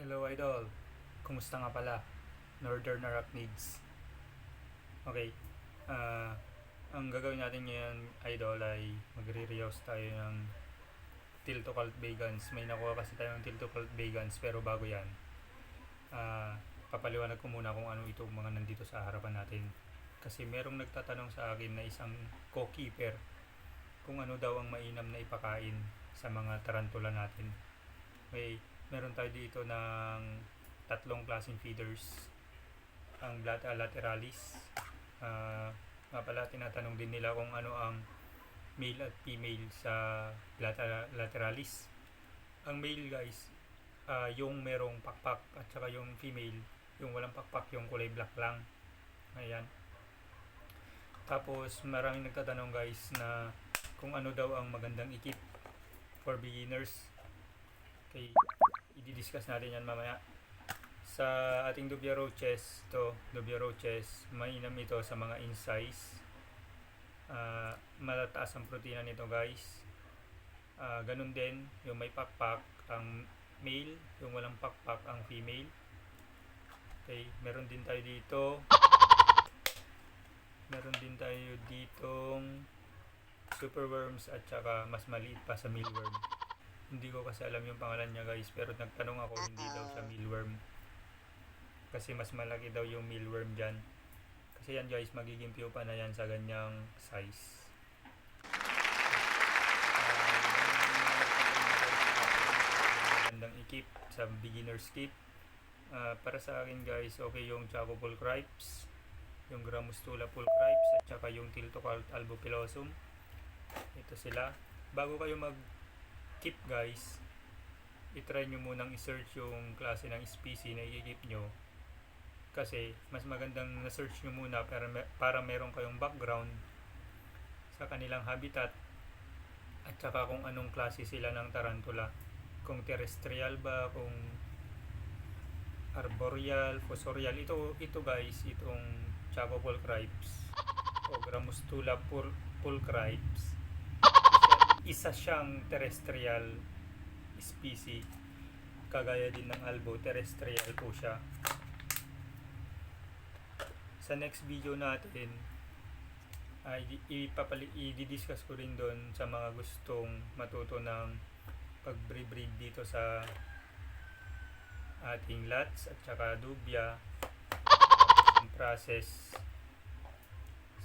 Hello idol, kumusta nga pala? Northern Arachnids. Okay, ah ang gagawin natin ngayon idol ay magre-reuse tayo ng Tilto Cult Vegans. May nakuha kasi tayo ng Tilto Cult Vegans pero bago yan, ah papaliwanag ko muna kung ano itong mga nandito sa harapan natin. Kasi merong nagtatanong sa akin na isang co-keeper kung ano daw ang mainam na ipakain sa mga tarantula natin. Meron tayo dito ng tatlong klaseng feeders. Ang Blata lateralis. Nga pala, tinatanong din nila kung ano ang male at female sa Blata lateralis. Ang male guys, yung merong pakpak, at saka yung female, yung walang pakpak, yung kulay black lang. Ayan. Tapos maraming nagtatanong guys na kung ano daw ang magandang ikip for beginners. Okay, i-discuss natin yan mamaya. Sa ating Dubia Roaches, mainam ito sa mga insize. Malataas ang protina nito guys. Ganun din, yung may pakpak ang male, yung walang pakpak ang female. Okay, meron din tayo ditong superworms at saka mas maliit pa sa mealworm. Hindi ko kasi alam yung pangalan niya guys, pero nagtanong ako, hindi daw siya mealworm. Kasi mas malaki daw yung mealworm dyan. Kasi yan guys, magiging pupa na yan sa ganyang size. Magandang ikip sa beginner's kit. Para sa akin guys, okay yung Chaco pulchripes, yung Gramustula pulchripes, at saka yung Tiltocalt albopilosum. Ito sila. Bago kayo mag-keep guys, itry nyo munang i-search yung klase ng species na i-keep nyo. Kasi mas magandang na-search nyo muna para meron kayong background sa kanilang habitat at saka kung anong klase sila ng tarantula. Kung terrestrial ba, kung arboreal, fossorial. Ito guys, itong Chaco pulchripes o Gramustula pulchripes, isa siyang terrestrial species. Kagaya din ng albo, terrestrial po siya. Sa next video natin, i-discuss ko rin doon sa mga gustong matuto ng pag-breed dito sa ating lats at saka dubia, ang process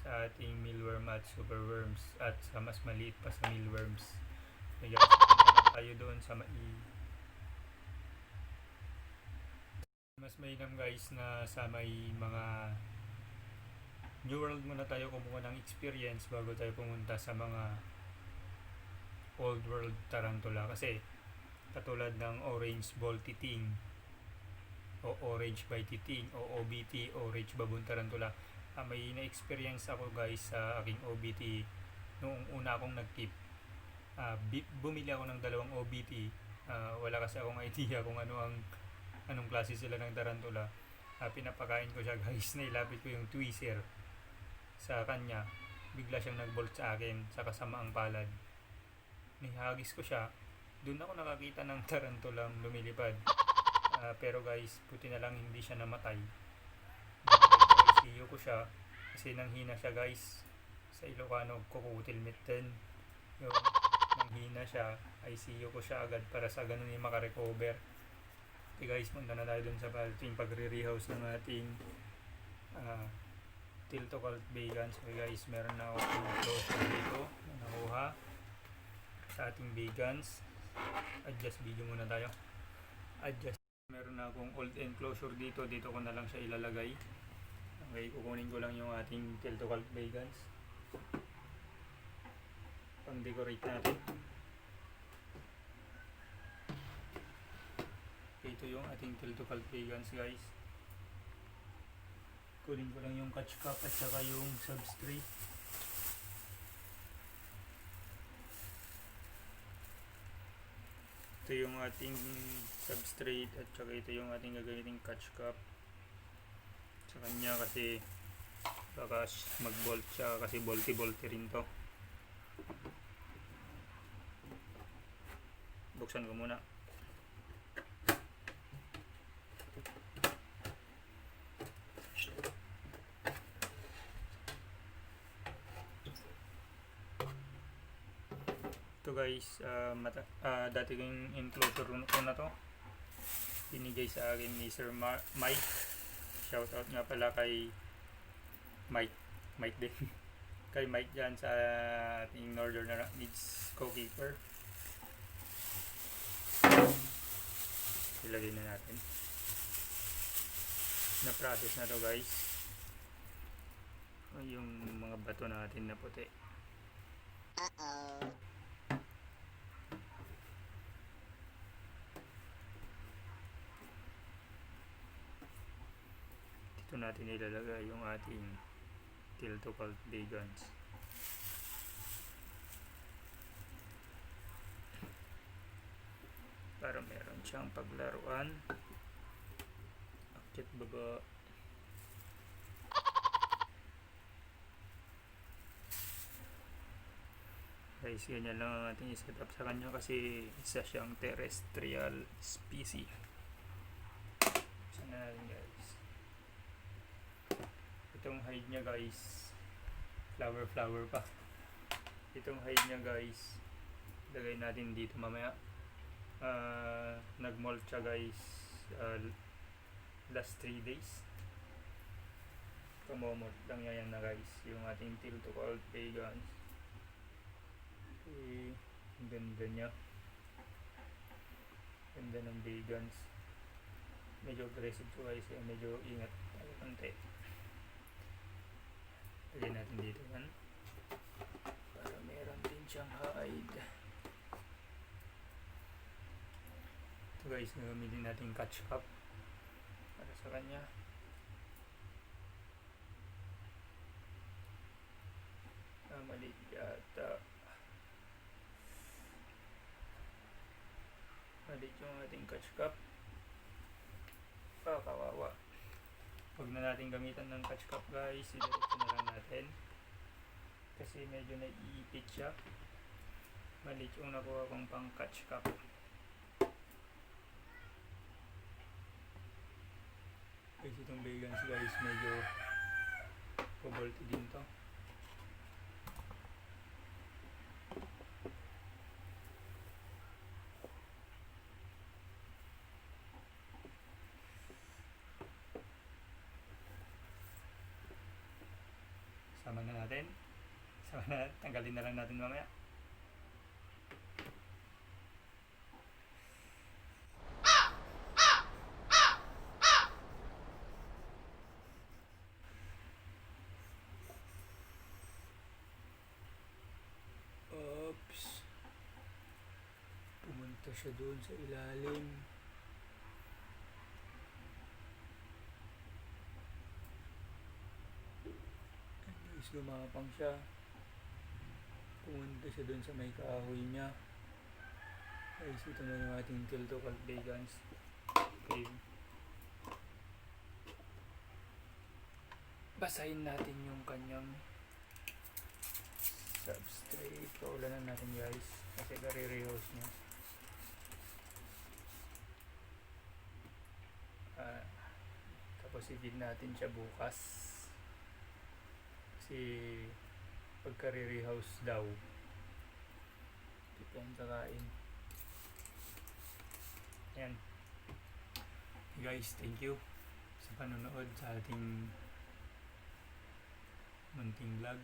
sa ating mealworm at superworms at sa mas maliit pa sa mealworms. Kaya tayo doon sa mas mainam guys na sa may mga New World muna tayo kumuha ng experience bago tayo pumunta sa mga Old World tarantula. Kasi katulad ng Orange Ball Titing o Orange by Titing o OBT, Orange Baboon Tarantula, may na-experience ako guys sa aking OBT noong una akong nag-keep. Bumili ako ng dalawang OBT. Wala kasi akong idea kung anong klase sila ng tarantula. Pinapakain ko siya guys, nailapit ko yung tweezer sa kanya, bigla siyang nag-bolt sa akin sa kasamaang palad. Nihagis ko siya, doon ako nakakita ng tarantulang lumilipad. Pero guys, puti na lang hindi siya namatay. ICU ko siya kasi nanghina siya guys. Sa Ilocano, kukutil mitten. Yung nanghina siya, ICU ko siya agad para sa ganun yung makarecover. Okay guys, punta na tayo dun sa ating pagre-rehouse ng ating Tiltocalt Vegans. Okay guys, meron na ako closure dito na nakuha sa ating Vegans. Adjust video muna tayo. Meron na akong old enclosure dito ko na lang siya ilalagay. Okay, kukunin ko lang yung ating Tiltocalt Vegans, pang decorate natin. Okay, ito yung ating Tiltocalt Vegans guys. Kunin ko lang yung catch cup at saka yung substrate. Ito yung ating substrate at saka ito yung ating gagamiting catch cup. Sa kanya kasi baka mag-bolt siya kasi bolty rin to. Buksan ko muna. guys, dati kong enclosure ko na to. Binigay sa akin ni Sir Mike. Shoutout nga pala kay Mike din. Kay Mike dyan sa ating Northern Arachnids co-keeper. Ilagay na natin. Na-process na to guys. Yung mga bato natin na puti. Dito natin ilalagay yung ating Tilto Cult Vegans. Para meron siyang paglaruan. Akyat baba. Guys, ganyan lang ang ating set up sa kanya kasi isa siyang terrestrial species. Saan na natin guys. Itong hide niya guys, flower pa. Itong hide niya guys, lagay natin dito mamaya. Nag-molt siya guys last 3 days. Kamomot lang yan na guys, yung ating Tilto Cult Vegans. Ang ganda niya. Ganda ng vegans. Medyo aggressive po guys, medyo ingat tayo konti. Lagyan natin dito yan para meron din siyang hide. Ito guys, gagamitin natin catch cup para sa kanya. Mali yata. Mali yung ating catch cup. Kawawa. Huwag na natin gamitan ng catch cup guys, idiretso na lang natin kasi medyo naiipit siya. Maliit yung nakuha kong pang catch cup. Guys, itong vegans guys medyo pabolti din to. Sama na natin. Tanggalin na lang natin mamaya. Oops. Pumunta siya doon sa ilalim. Gumapang siya. Pumunta siya dun sa may kahoy niya. Guys, ito na yung ating Tilto Cult Vegans. Okay. Basahin natin yung kanyang substrate. Paulanan natin guys kasi kare-rehouse niya. Tapos i-feed natin siya bukas. Kasi pagka-rehouse daw ito yung kakain. Ayan guys, thank you sa panonood sa ating munting vlog.